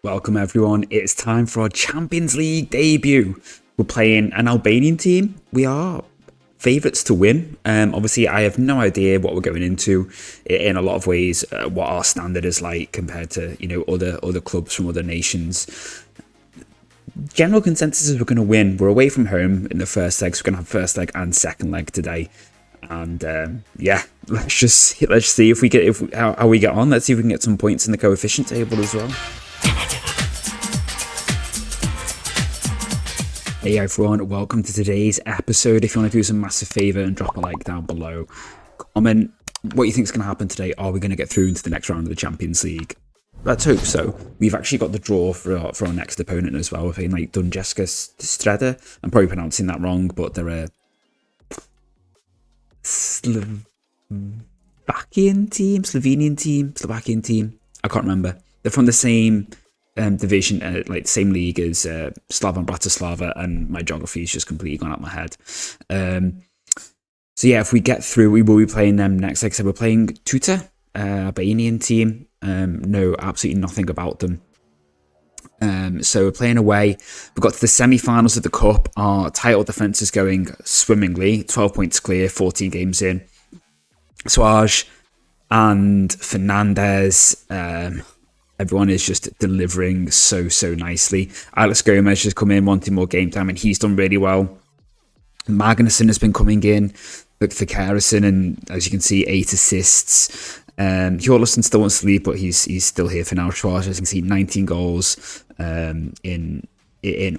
Welcome everyone, it's time for our Champions League debut. We're playing an Albanian team. We are favourites to win. Obviously I have no idea what we're going into in a lot of ways, what our standard is like compared to other clubs from other nations. General consensus is we're going to win. We're away from home in the first leg, so we're going to have first leg and second leg today. And yeah, let's see if we get how we get on. Let's see if we can get some points in the coefficient table as well. Hey everyone, welcome to today's episode. If you want to do us a massive favour and drop a like down below, comment what you think is going to happen today. Are we going to get through into the next round of the Champions League? Let's hope so. We've actually got the draw for our next opponent as well. We're playing like Dunjeska Streda. I'm probably pronouncing that wrong, but they're a Slovakian team. I can't remember. They're from the same division, like same league as Slavan Bratislava, and my geography is just completely gone out of my head. So yeah, if we get through, we will be playing them next. Like I said, we're playing Tuta, Albanian team. Know absolutely nothing about them. So we're playing away. We've got to the semi-finals of the cup. Our title defence is going swimmingly. 12 points clear, 14 games in. Suarez and Fernandez. Everyone is just delivering so nicely. Alex Gomez has come in wanting more game time, and he's done really well. Magnusson has been coming in for Karasson, and as you can see, 8 assists. Hjorlison still wants to leave, but he's still here for now. Suarez, as you can see, 19 goals in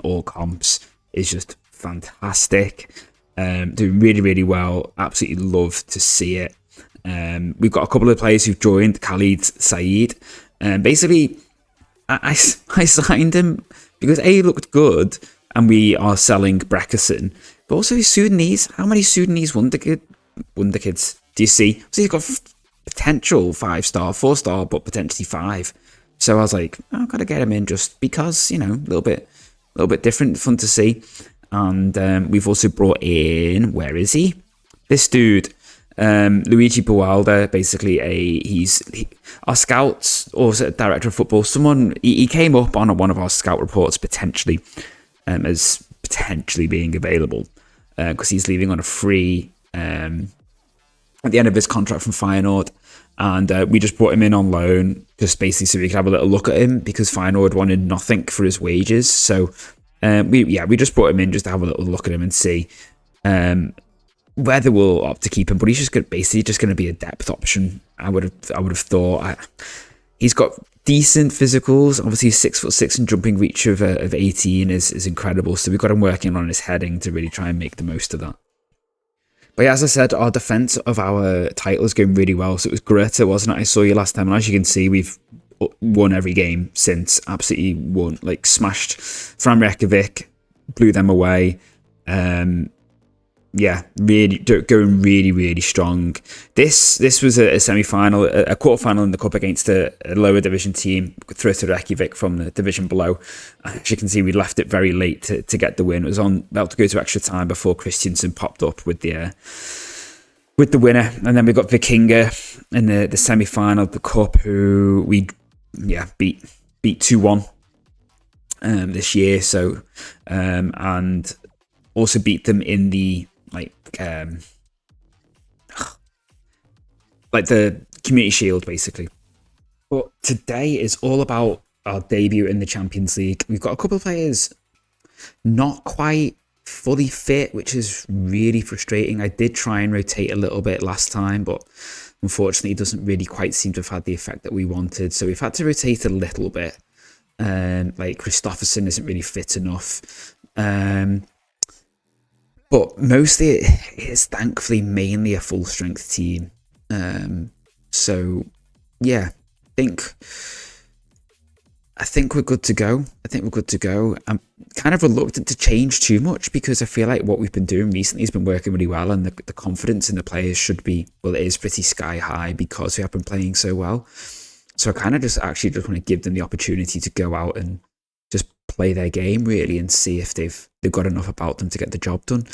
all comps. Is just fantastic. Doing really well. Absolutely love to see it. We've got a couple of players who've joined. Khalid Saeed. Basically, I signed him because he looked good, and we are selling Breckerson. But also he's Sudanese. How many Sudanese wonder kids do you see? So he's got potential 5-star, 4-star, but potentially 5. So I was like, I've got to get him in just because, a little bit different, fun to see. And we've also brought in, where is he? This dude. Luigi Buwalda, basically our scouts or director of football. He came up on one of our scout reports potentially as potentially being available because he's leaving on a free at the end of his contract from Feyenoord, and we just brought him in on loan just basically so we could have a little look at him because Feyenoord wanted nothing for his wages. So we just brought him in just to have a little look at him and see whether we'll opt to keep him, but he's just basically just going to be a depth option. I would have thought. He's got decent physicals. Obviously, he's 6'6" and jumping reach of 18 is incredible. So we've got him working on his heading to really try and make the most of that. But yeah, as I said, our defense of our title is going really well. So it was Greta, wasn't it? I saw you last time, and as you can see, we've won every game since. Absolutely won, like smashed Fram Reykjavik, blew them away. Yeah, really going really strong. This was a semi-final, a quarter-final in the cup against a lower division team, Thruta Reykjavik from the division below. As you can see, we left it very late to get the win. It was about to go to extra time before Christiansen popped up with the winner, and then we got Vikinga in the semi-final of the cup, who we beat 2-1 this year. So and also beat them in the like the Community Shield, basically. But today is all about our debut in the Champions League. We've got a couple of players not quite fully fit, which is really frustrating. I did try and rotate a little bit last time, but unfortunately it doesn't really quite seem to have had the effect that we wanted. So we've had to rotate a little bit. Like Christopherson isn't really fit enough. But mostly it is thankfully mainly a full strength team. So yeah, I think we're good to go. I'm kind of reluctant to change too much because I feel like what we've been doing recently has been working really well, and the confidence in the players should be, well, it is pretty sky high because we have been playing so well. So I kind of just want to give them the opportunity to go out and just play their game really and see if they've got enough about them to get the job done.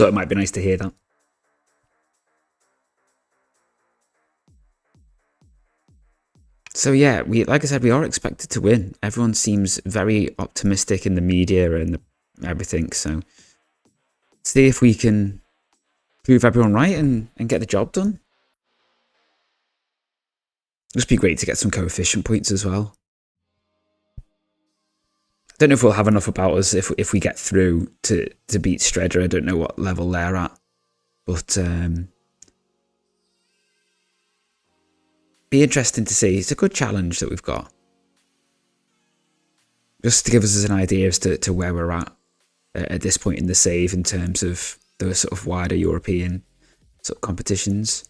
thought it might be nice to hear that. So yeah, like I said, we are expected to win. Everyone seems very optimistic in the media and everything. So see if we can prove everyone right and get the job done. It'd just be great to get some coefficient points as well. I don't know if we'll have enough about us if we get through to beat Stredder. I don't know what level they're at, but be interesting to see. It's a good challenge that we've got, just to give us an idea as to where we're at this point in the save in terms of the sort of wider European sort of competitions.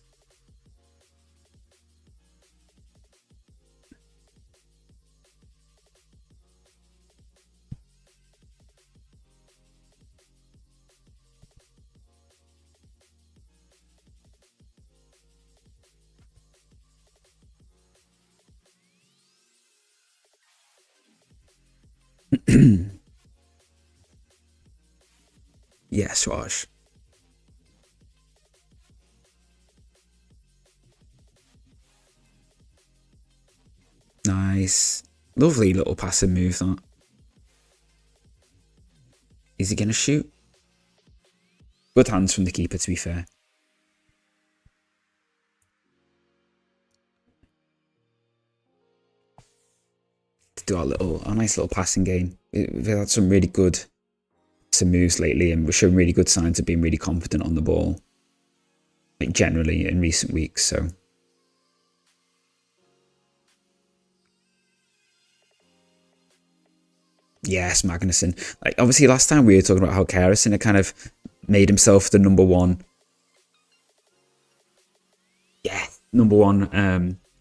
Yeah, Swaj. Nice. Lovely little passing move, that. Is he going to shoot? Good hands from the keeper, to be fair. To do our nice little passing game. We've had some really good moves lately, and we're showing really good signs of being really confident on the ball, like generally in recent weeks. So yes, Magnussen. Like obviously last time we were talking about how Kerrison had kind of made himself the number one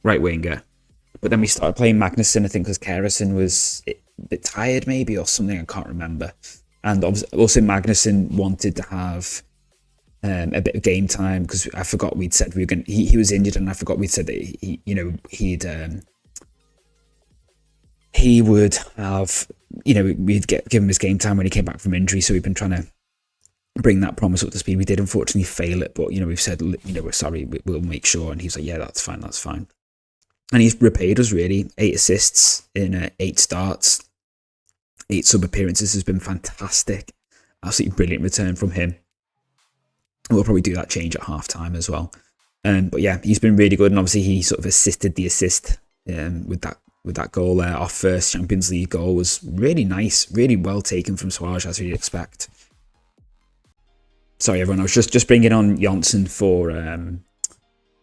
right winger, but then we started playing Magnussen, I think because Kerrison was a bit tired maybe or something, I can't remember. And also Magnussen wanted to have a bit of game time, because I forgot we'd said we were going. He was injured, and I forgot we'd said that he would have, we'd give him his game time when he came back from injury. So we've been trying to bring that promise up to speed. We did unfortunately fail it, but we've said we're sorry, we'll make sure. And he's like, yeah, that's fine. And he's repaid us really. 8 assists in 8 starts. 8 sub appearances has been fantastic. Absolutely brilliant return from him. We'll probably do that change at half time as well. But yeah, he's been really good, and obviously he sort of assisted the assist with that goal there. Our first Champions League goal was really nice, really well taken from Swaj, as we'd expect. Sorry everyone, I was just bringing on Janssen for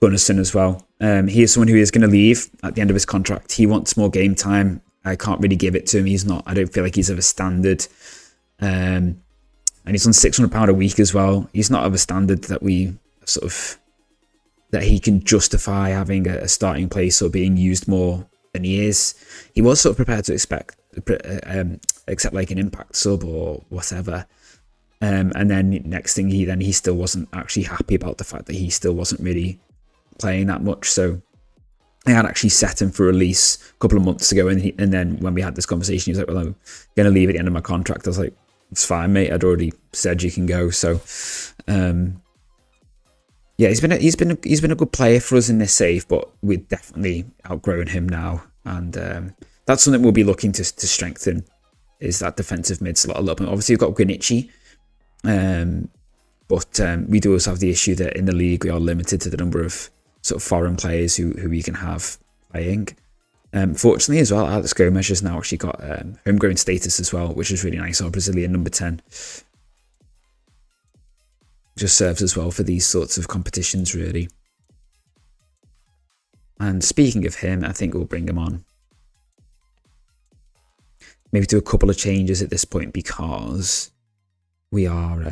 Gunnarsson as well. He is someone who is going to leave at the end of his contract. He wants more game time. I can't really give it to him. I don't feel like he's of a standard. And he's on £600 a week as well. He's not of a standard that that he can justify having a starting place or being used more than he is. He was sort of prepared to accept like an impact sub or whatever. And then next thing he still wasn't actually happy about the fact that he still wasn't really playing that much. So I had actually set him for release a couple of months ago, and then when we had this conversation, he was like, well, I'm going to leave at the end of my contract. I was like, it's fine, mate. I'd already said you can go. So, yeah, he's been a good player for us in this save, but we've definitely outgrown him now, and that's something we'll be looking to strengthen, is that defensive mid slot a little bit. Obviously, we've got Grinichi, but we do also have the issue that in the league we are limited to the number of sort of foreign players who we can have playing. Fortunately as well, Alex Gomes has now actually got homegrown status as well, which is really nice. Our Brazilian number 10 just serves as well for these sorts of competitions, really. And speaking of him, I think we'll bring him on. Maybe do a couple of changes at this point, because we are...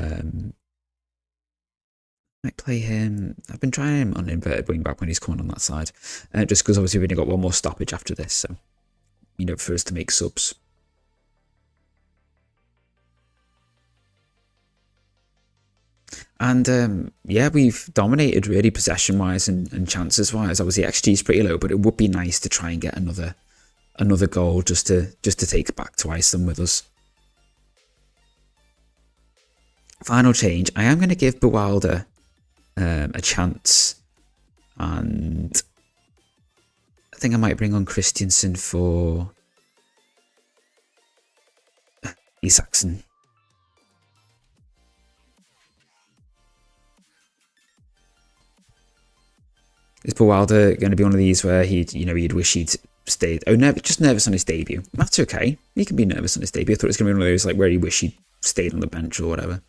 might play him. I've been trying him on inverted wing back when he's coming on that side, just because obviously we've only got one more stoppage after this, so for us to make subs. And yeah, we've dominated really possession wise and chances wise. Obviously XG is pretty low, but it would be nice to try and get another goal just to take it back to Iceland with us. Final change. I am going to give Bewilder a chance, and I think I might bring on Christensen for Isaacson. Is Bewilder going to be one of these where he'd wish he'd stayed? Oh, no, just nervous on his debut. That's okay. He can be nervous on his debut. I thought it was going to be one of those like where he wish he'd stayed on the bench or whatever.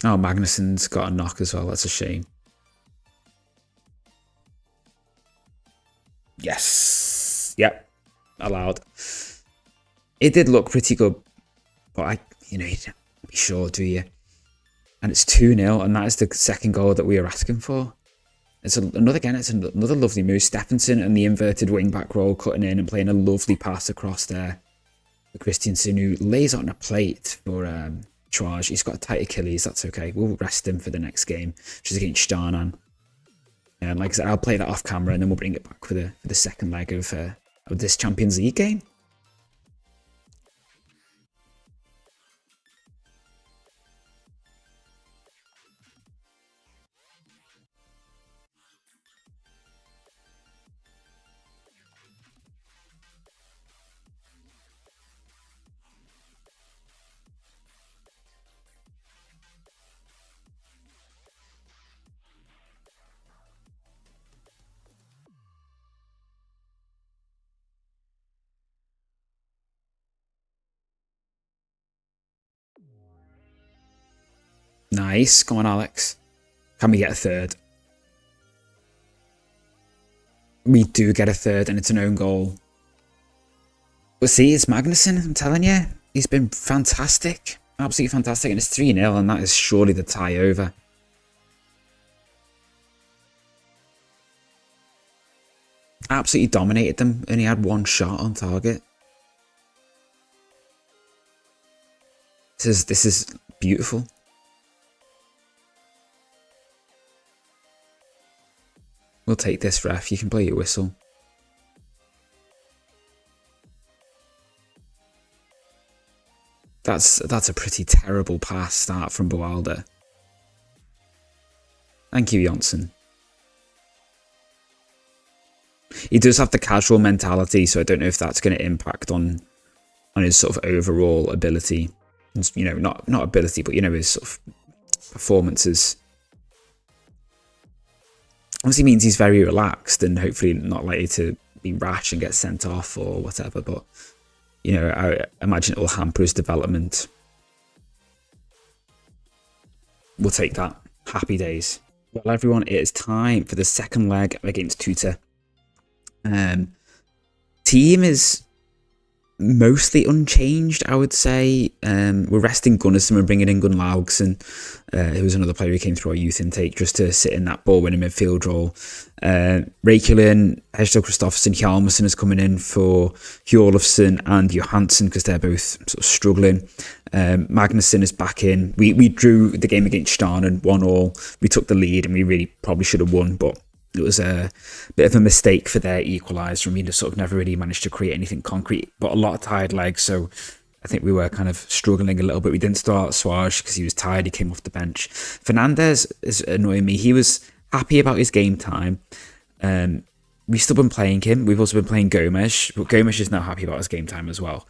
Oh, Magnuson's got a knock as well. That's a shame. Yes. Yep. Allowed. It did look pretty good, but you don't be sure, do you? And it's 2-0, and that is the second goal that we are asking for. It's another lovely move. Stephenson and the inverted wing back role, cutting in and playing a lovely pass across there. The Christensen, who lays on a plate for Traj. He's got a tight Achilles. That's okay. We'll rest him for the next game, which is against Starnan. And like I said, I'll play that off camera, and then we'll bring it back for the second leg of this Champions League game. Nice. Come on, Alex. Can we get a third? We do get a third, and it's an own goal. But see, it's Magnuson, I'm telling you. He's been fantastic. Absolutely fantastic. And it's 3-0, and that is surely the tie over. Absolutely dominated them, and he had one shot on target. This is beautiful. We'll take this, ref. You can play your whistle. That's a pretty terrible pass start from Bewilder. Thank you, Johnson. He does have the casual mentality, so I don't know if that's going to impact on his sort of overall ability. Not ability, but his sort of performances. Obviously means he's very relaxed and hopefully not likely to be rash and get sent off or whatever, but I imagine it will hamper his development. We'll take that. Happy days. Well, everyone, it is time for the second leg against Tutor. Team is mostly unchanged, I would say. We're resting Gunnarsson, we're bringing in Gunn Laugson, who was another player who came through our youth intake just to sit in that ball-winning midfield role. Reykjavik, Hestel Kristoffersen, Hjalmarsson is coming in for Hjorlofsson and Johansson because they're both sort of struggling. Magnusson is back in. We drew the game against Starnan 1-1. We took the lead and we really probably should have won, but it was a bit of a mistake for their equaliser, and we just sort of never really managed to create anything concrete, but a lot of tired legs, so I think we were kind of struggling a little bit. We didn't start Suarez because he was tired, he came off the bench. Fernandez is annoying me. He was happy about his game time. We've still been playing him. We've also been playing Gomes, but Gomes is now happy about his game time as well.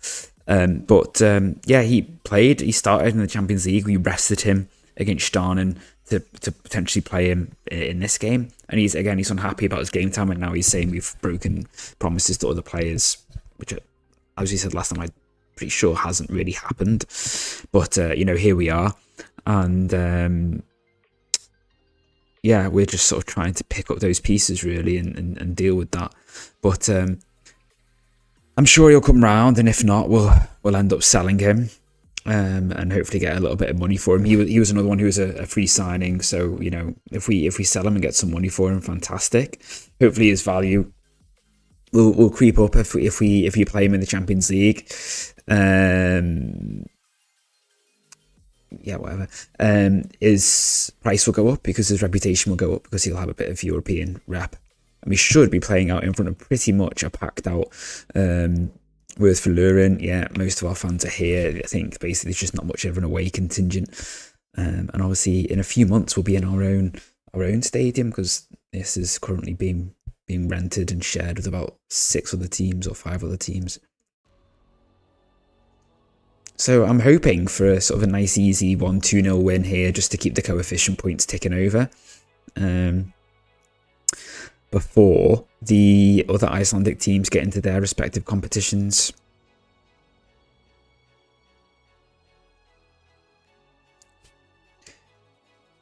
He played, he started in the Champions League. We rested him against Starnan to potentially play him in this game, and he's unhappy about his game time, and now he's saying we've broken promises to other players, which, as he said last time, I'm pretty sure hasn't really happened, but here we are, and we're just sort of trying to pick up those pieces really and deal with that, but I'm sure he'll come round, and if not, we'll end up selling him. And hopefully get a little bit of money for him. He was another one who was a free signing, so if we sell him and get some money for him, fantastic. Hopefully his value will creep up if we play him in the Champions League. His price will go up because his reputation will go up because he'll have a bit of European rep. And we should be playing out in front of pretty much a packed out Worth-Verloren. Yeah, most of our fans are here. I think basically it's just not much of an away contingent. And obviously in a few months we'll be in our own stadium, because this is currently being rented and shared with about 6 other teams or 5 other teams. So I'm hoping for a sort of a nice easy 1-2-0 win here, just to keep the coefficient points ticking over before the other Icelandic teams get into their respective competitions.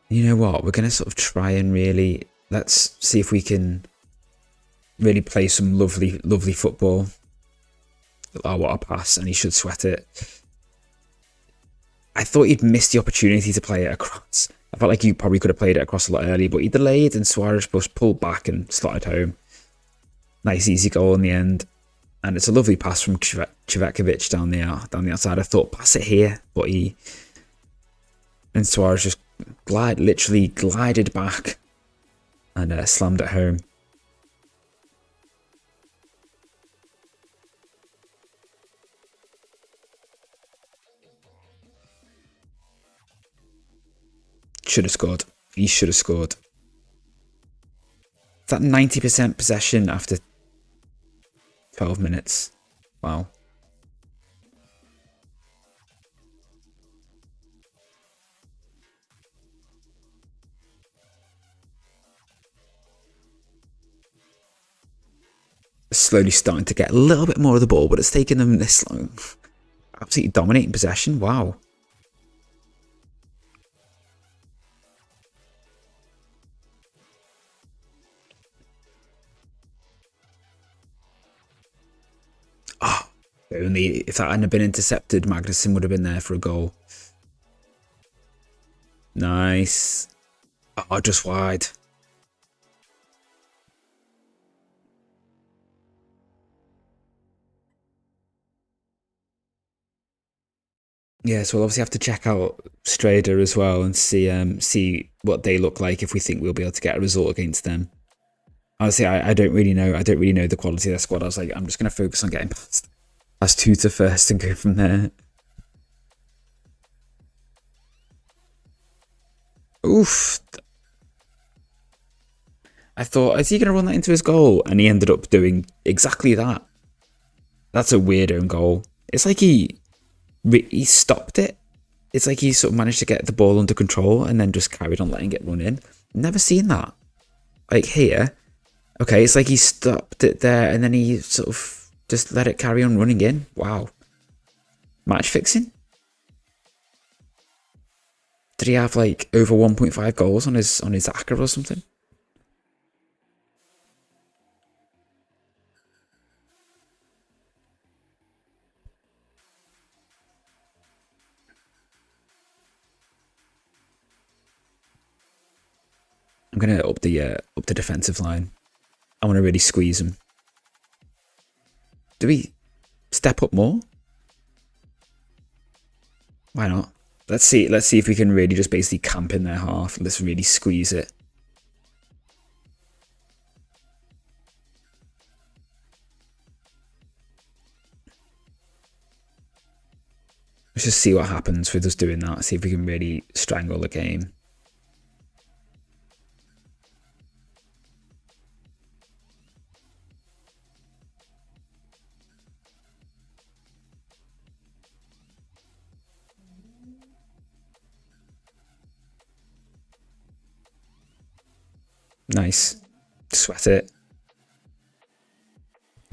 You know what, we're going to sort of try and really, let's see if we can really play some lovely football. Oh, what a pass, and he should sweat it. I thought he'd missed the opportunity to play it across. I felt like he probably could have played it across a lot earlier, but he delayed, and Suarez just pulled back and slotted home. Nice easy goal in the end. And it's a lovely pass from Cvetkovic down the outside. I thought, pass it here, but and Suarez just literally glided back and slammed it home. Should have scored. He should have scored. That 90% possession after 12 minutes. Wow. Slowly starting to get a little bit more of the ball, but it's taken them this long. Absolutely dominating possession. Wow. Oh, only if that hadn't been intercepted, Magnussen would have been there for a goal. Nice. Oh, just wide. Yeah, so we'll obviously have to check out Strader as well and see what they look like, if we think we'll be able to get a result against them. Honestly, I don't really know. I don't really know the quality of their squad. I was like, I'm just going to focus on getting past Tuta first and go from there. Oof. I thought, is he going to run that into his goal? And he ended up doing exactly that. That's a weird own goal. It's like he stopped it. It's like he sort of managed to get the ball under control and then just carried on letting it run in. Never seen that. Like here. Okay, it's like he stopped it there and then he sort of just let it carry on running in. Wow. Match fixing? Did he have like over 1.5 goals on his AKUREYRI or something? I'm gonna up the defensive line. I want to really squeeze him. Do we step up more? Why not? Let's see if we can really just basically camp in their half. Let's really squeeze it. Let's just see what happens with us doing that. See if we can really strangle the game. Nice. Sweat it.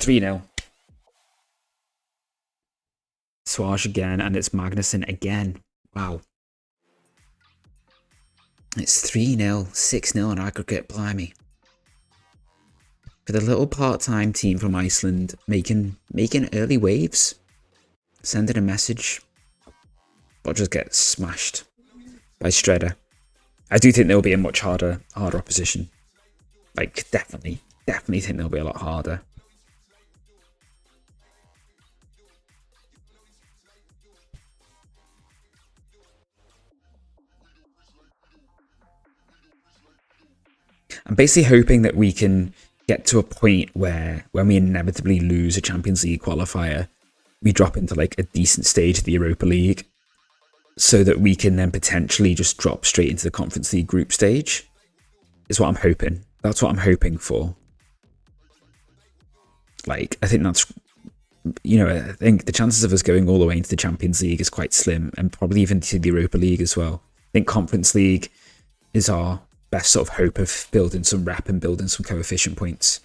3-0. Suarez again, and it's Magnussen again. Wow. It's 3-0, 6-0 on aggregate, blimey. For the little part-time team from Iceland, making early waves. Sending a message. But just get smashed by Strader. I do think there'll be a much harder opposition. Like, definitely think they'll be a lot harder. I'm basically hoping that we can get to a point where when we inevitably lose a Champions League qualifier, we drop into like a decent stage of the Europa League, so that we can then potentially just drop straight into the Conference League group stage, is what I'm hoping. That's what I'm hoping for. Like, I think that's, I think the chances of us going all the way into the Champions League is quite slim, and probably even to the Europa League as well. I think Conference League is our best sort of hope of building some rep and building some coefficient points.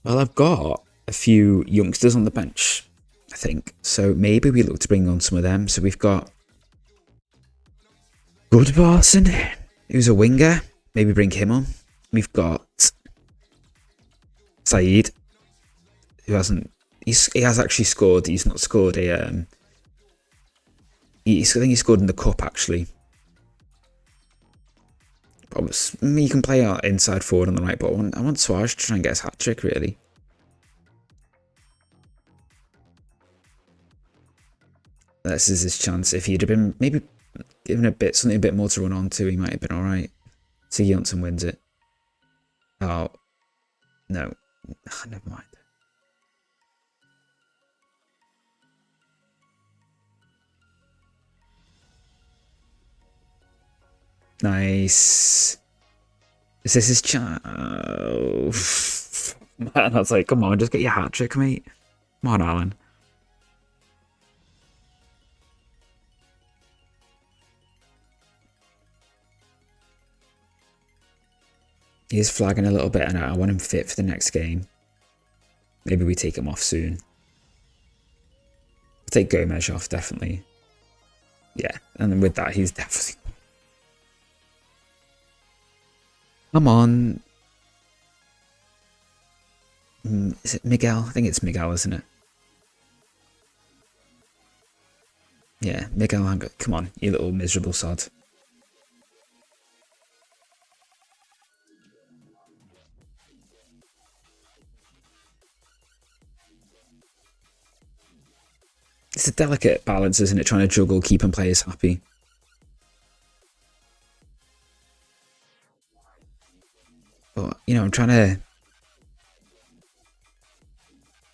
Well, I've got a few youngsters on the bench, I think, so maybe we look to bring on some of them. So we've got Goodbarson, who's a winger. Maybe bring him on. We've got Saeed, who he has actually scored. He's not scored a I think he scored in the cup actually. But you can play out inside forward on the right, but I want Suarez to try and get his hat trick really. This is his chance. If he'd have been maybe given something a bit more to run on to, he might have been alright. Sigurdsson wins it. Oh no. Never mind. Nice. Is this his chance? Oh, man, I was like, come on, just get your hat trick, mate. Come on, Alan. He's flagging a little bit, and I want him fit for the next game. Maybe we take him off soon. We'll take Gomez off, definitely. Yeah, and then with that, he's definitely... Come on. Is it Miguel? I think it's Miguel, isn't it? Yeah, Miguel, come on, you little miserable sod. It's a delicate balance, isn't it? Trying to juggle, keeping players happy. But, I'm trying to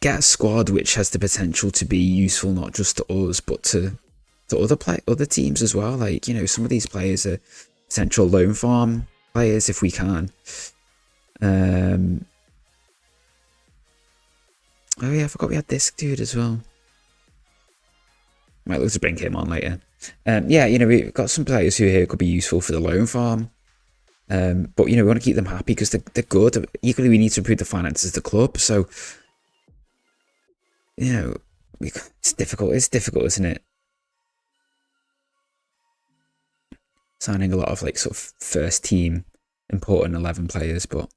get a squad which has the potential to be useful not just to us, but to other teams as well. Like, some of these players are potential loan farm players if we can. Oh yeah, I forgot we had this dude as well. Might look to bring him on later. Yeah, we've got some players who here could be useful for the loan farm. But, we want to keep them happy because they're good. Equally, we need to improve the finances of the club. So, it's difficult. It's difficult, isn't it? Signing a lot of, like, sort of first team, important 11 players, but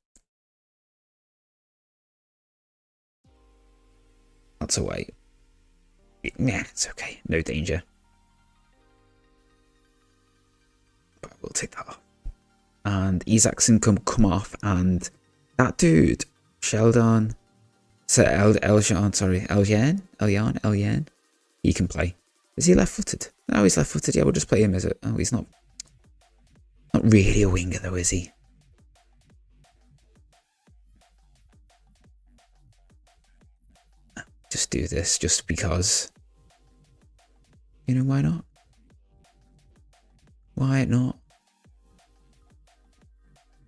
that's away. Yeah, it's okay. No danger. But we'll take that off. And Isaacson come off, and that dude, Sheldon, Eljan, he can play. Is he left-footed? No, he's left-footed. Yeah, we'll just play him as he's not really a winger though, is he? Just do this, just because. Why not? Why not?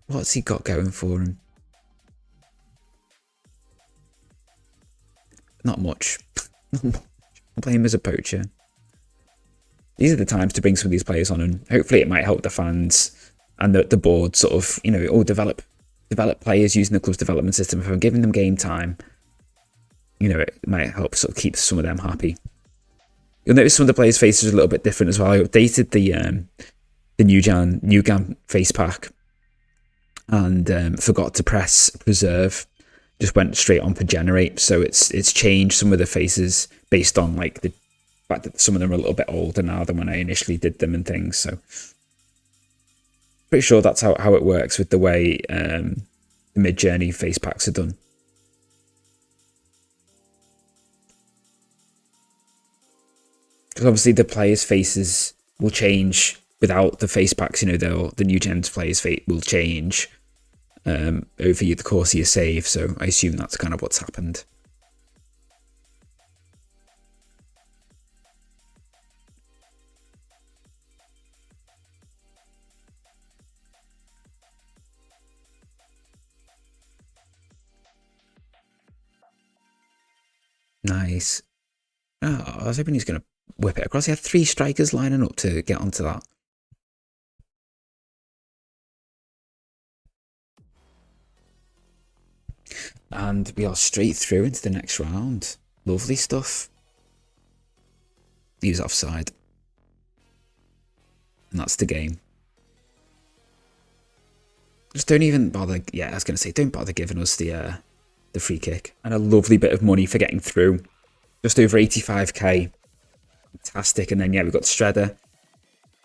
What's he got going for him? Not much. I'll play him as a poacher. These are the times to bring some of these players on, and hopefully it might help the fans and the board sort of, all develop players using the club's development system. If I'm giving them game time, it might help sort of keep some of them happy. You'll notice some of the players' faces are a little bit different as well. I updated the New Gam face pack and forgot to press preserve. Just went straight on for generate, so it's changed some of the faces based on like the fact that some of them are a little bit older now than when I initially did them and things. So pretty sure that's how it works with the way the mid-journey face packs are done. Because obviously the players' faces will change without the face packs. The new gen's players' fate will change over the course of your save, so I assume that's kind of what's happened. Nice. Oh, I was hoping he was going to whip it across. He had 3 strikers lining up to get onto that. And we are straight through into the next round. Lovely stuff. He was offside. And that's the game. Just don't even bother. Yeah, I was going to say, don't bother giving us the free kick. And a lovely bit of money for getting through. Just over 85k. Fantastic. And then, yeah, we've got Shredder.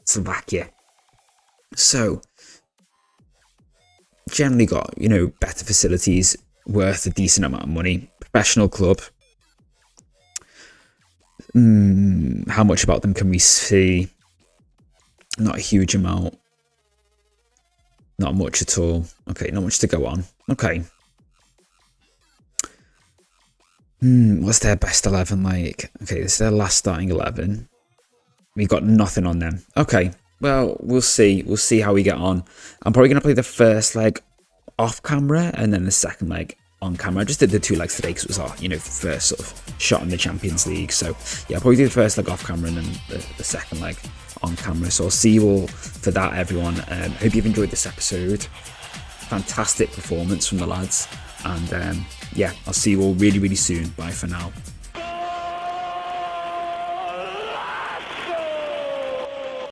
Slovakia. So, generally got, you know, better facilities, worth a decent amount of money. Professional club. How much about them can we see? Not a huge amount. Not much at all. Okay, not much to go on. Okay. What's their best 11 like? Okay, this is their last starting 11. We got nothing on them. Okay, well, we'll see. We'll see how we get on. I'm probably going to play the first leg off camera and then the second leg on camera. I just did the 2 legs today because it was our, you know, first sort of shot in the Champions League. So, yeah, I'll probably do the first leg off camera and then the second leg on camera. So I'll see you all for that, everyone. Hope you've enjoyed this episode. Fantastic performance from the lads. And yeah, I'll see you all really, really soon. Bye for now.